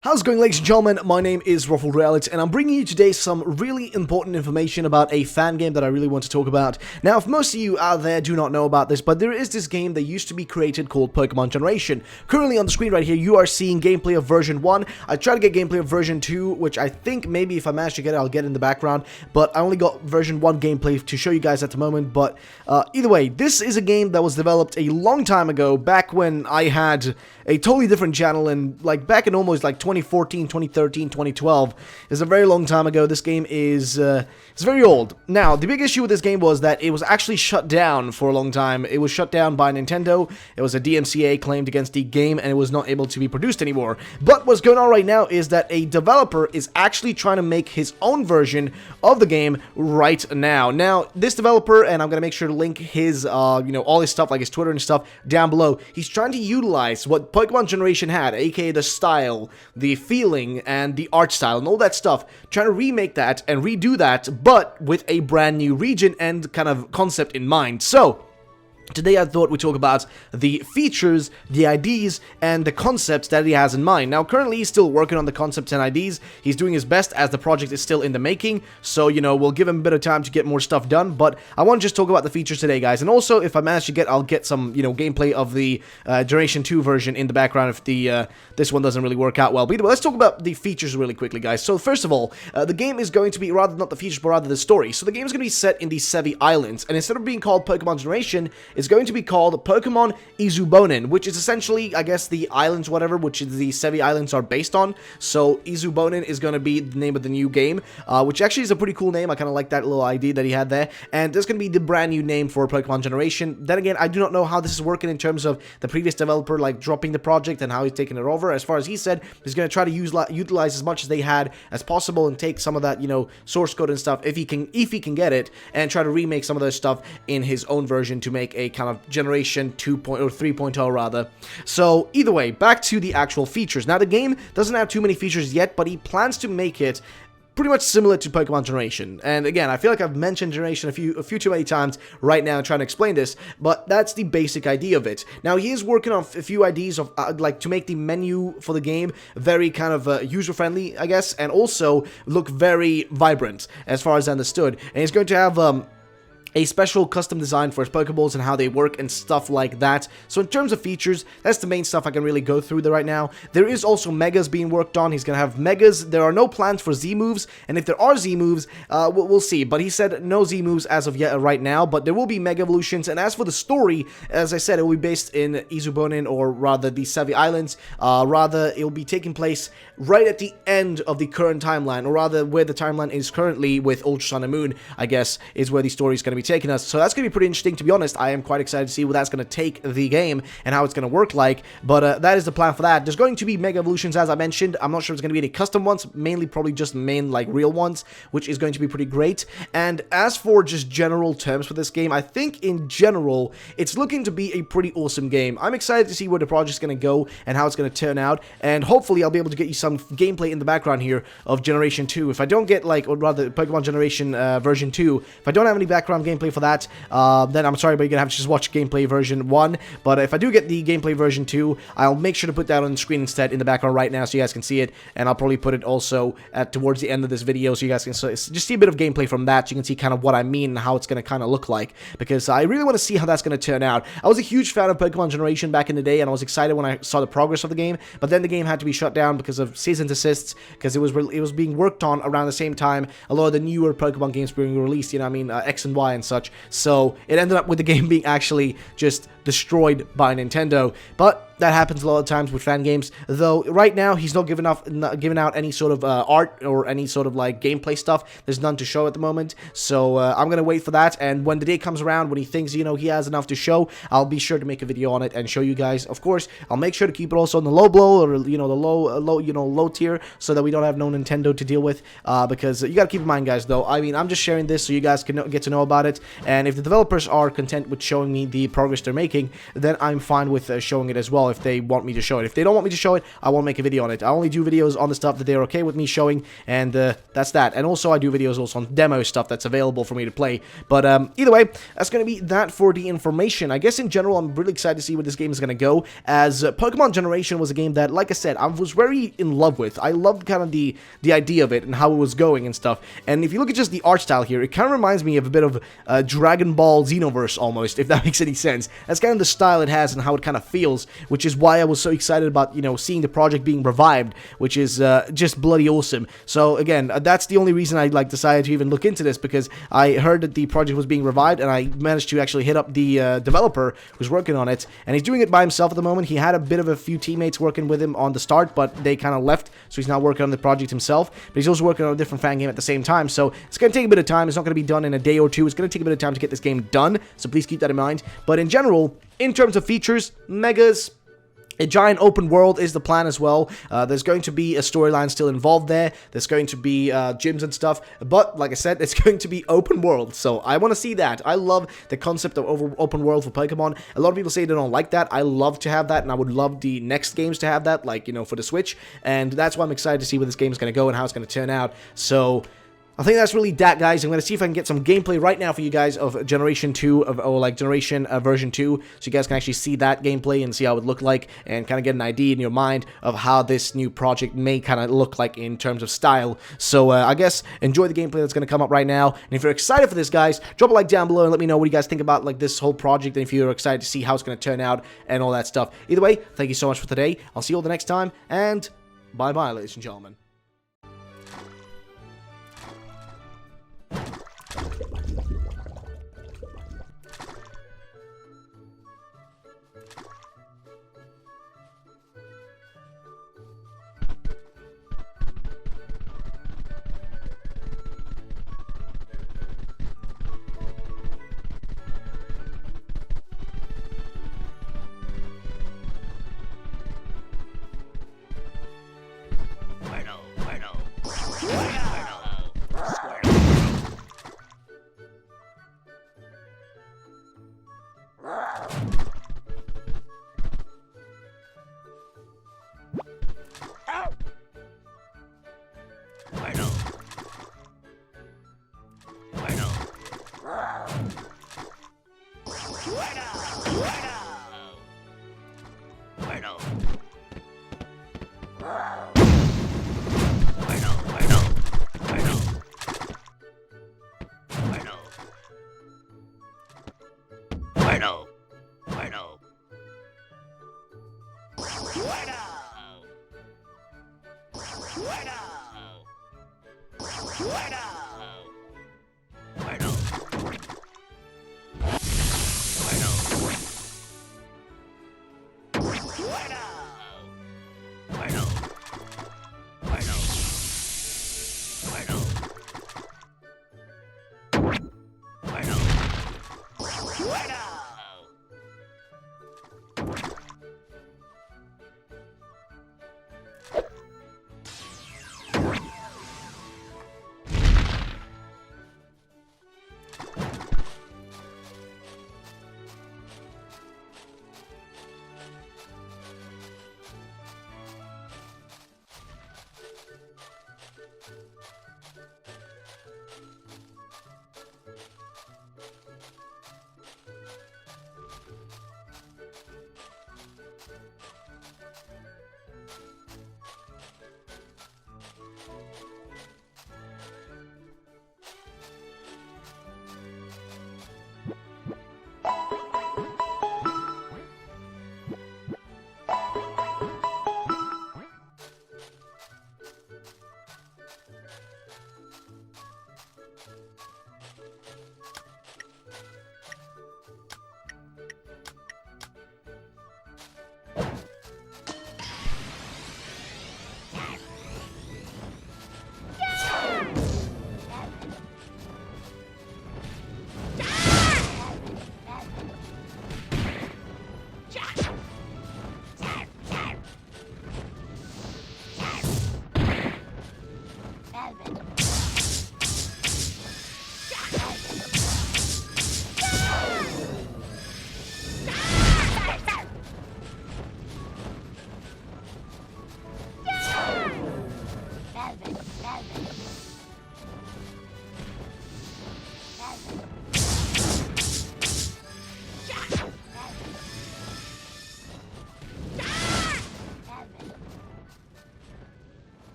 How's it going, ladies and gentlemen? My name is RuffledRowlit, and I'm bringing you today some really important information about a fan game that I really want to talk about. Now, if most of you out there do not know about this, but there is this game that used to be created called Pokémon Generation. Currently on the screen right here, you are seeing gameplay of version 1. I tried to get gameplay of version 2, which I think maybe if I manage to get it, I'll get it in the background, but I only got version 1 gameplay to show you guys at the moment. But either way, this is a game that was developed a long time ago, back when I had a totally different channel, and like back in almost like 2014, 2013, 2012. It's a very long time ago. This game is it's very old. Now, the big issue with this game was that it was actually shut down for a long time. It was shut down by Nintendo. It was a DMCA claimed against the game, and it was not able to be produced anymore. But what's going on right now is that a developer is actually trying to make his own version of the game right now. Now, this developer, and I'm gonna make sure to link his, all his stuff, like his Twitter and stuff, down below. He's trying to utilize what Pokémon Generation had, aka the style, the feeling, and the art style, and all that stuff, trying to remake that and redo that, but with a brand new region and kind of concept in mind. So today I thought we'd talk about the features, the IDs, and the concepts that he has in mind. Now, currently he's still working on the concepts and IDs. He's doing his best as the project is still in the making, so, we'll give him a bit of time to get more stuff done, but I want to just talk about the features today, guys. And also, if I manage to I'll get some, gameplay of the Generation 2 version in the background if this one doesn't really work out well. But either way, let's talk about the features really quickly, guys. So, first of all, the game is going to be, rather not the features, but rather the story. So, the game is going to be set in the Sevi Islands, and instead of being called Pokémon Generation, it's going to be called Pokémon Izubonin, which is essentially, I guess, the islands, whatever, which is the Sevi Islands are based on. So Izubonin is going to be the name of the new game, which actually is a pretty cool name. I kind of like that little ID that he had there. And this is going to be the brand new name for Pokémon Generation. Then again, I do not know how this is working in terms of the previous developer, like, dropping the project and how he's taking it over. As far as he said, he's going to try to utilize as much as they had as possible and take some of that, source code and stuff, if he can get it, and try to remake some of those stuff in his own version to make a kind of Generation 2.0 or 3.0 rather. So either way, back to the actual features. Now, the game doesn't have too many features yet, but he plans to make it pretty much similar to Pokémon Generation. And again, I feel like I've mentioned Generation a few too many times right now trying to explain this, but that's the basic idea of it. Now, he is working on a few ideas of like to make the menu for the game very kind of user-friendly, I guess, and also look very vibrant as far as I understood. And he's going to have a special custom design for his Pokeballs and how they work and stuff like that. So in terms of features, that's the main stuff I can really go through there right now. There is also Megas being worked on. He's going to have Megas. There are no plans for Z moves, and if there are Z moves, we'll see. But he said no Z moves as of yet right now, but there will be Mega Evolutions. And as for the story, as I said, it will be based in Izubonin, or rather the Sevi Islands. Rather, it will be taking place right at the end of the current timeline, or rather where the timeline is currently with Ultra Sun and Moon, I guess, is where the story is going to be taking us. So that's going to be pretty interesting, to be honest. I am quite excited to see where that's going to take the game and how it's going to work like, but that is the plan for that. There's going to be Mega Evolutions, as I mentioned. I'm not sure it's going to be any custom ones, mainly probably just like real ones, which is going to be pretty great. And as for just general terms for this game, I think in general, it's looking to be a pretty awesome game. I'm excited to see where the project's going to go and how it's going to turn out, and hopefully I'll be able to get you some gameplay in the background here of Generation 2. If I don't get, like, or rather Pokemon Generation version 2, if I don't have any background gameplay for that, then I'm sorry, but you're gonna have to just watch gameplay version 1. But if I do get the gameplay version 2, I'll make sure to put that on the screen instead in the background right now so you guys can see it, and I'll probably put it also towards the end of this video so you guys can just see a bit of gameplay from that, so you can see kind of what I mean and how it's gonna kind of look like, because I really want to see how that's gonna turn out. I was a huge fan of Pokemon Generation back in the day, and I was excited when I saw the progress of the game, but then the game had to be shut down because of cease and desists, because it was being worked on around the same time a lot of the newer Pokemon games being released, X and Y and such. So it ended up with the game being actually just destroyed by Nintendo. But that happens a lot of times with fan games, though right now he's not giving out any sort of art or any sort of like gameplay stuff. There's none to show at the moment, so I'm gonna wait for that, and when the day comes around when he thinks he has enough to show, I'll be sure to make a video on it and show you guys. Of course, I'll make sure to keep it also on the low blow, or the low tier, so that we don't have no Nintendo to deal with, because you gotta keep in mind, guys, though, I'm just sharing this so you guys can get to know about it, and if the developers are content with showing me the progress they're making, making, then I'm fine with showing it as well if they want me to show it. If they don't want me to show it, I won't make a video on it. I only do videos on the stuff that they're okay with me showing, and that's that. And also, I do videos also on demo stuff that's available for me to play. But either way, that's going to be that for the information. I guess in general, I'm really excited to see where this game is going to go, as Pokemon Generation was a game that, like I said, I was very in love with. I loved kind of the idea of it and how it was going and stuff. And if you look at just the art style here, it kind of reminds me of a bit of Dragon Ball Xenoverse almost, if that makes any sense. That's kind of the style it has and how it kind of feels, which is why I was so excited about, you know, seeing the project being revived, which is just bloody awesome. So again, that's the only reason I decided to even look into this, because I heard that the project was being revived, and I managed to actually hit up the developer who's working on it, and he's doing it by himself at the moment. He had a bit of a few teammates working with him on the start, but they kind of left, so he's now working on the project himself, but he's also working on a different fan game at the same time, so it's going to take a bit of time. It's not going to be done in a day or two. It's going to take a bit of time to get this game done, so please keep that in mind. But in general, in terms of features, megas, a giant open world is the plan as well. There's going to be a storyline still involved there. There's going to be gyms and stuff. But, like I said, it's going to be open world. So, I want to see that. I love the concept of open world for Pokemon. A lot of people say they don't like that. I love to have that, and I would love the next games to have that, like, you know, for the Switch. And that's why I'm excited to see where this game is going to go and how it's going to turn out. So, I think that's really that, guys. I'm going to see if I can get some gameplay right now for you guys of Generation 2, or like Generation version 2, so you guys can actually see that gameplay and see how it would look like, and kind of get an idea in your mind of how this new project may kind of look like in terms of style. So, I guess, enjoy the gameplay that's going to come up right now, and if you're excited for this, guys, drop a like down below and let me know what you guys think about, like, this whole project, and if you're excited to see how it's going to turn out, and all that stuff. Either way, thank you so much for today. I'll see you all the next time, and bye-bye, ladies and gentlemen. Bueno.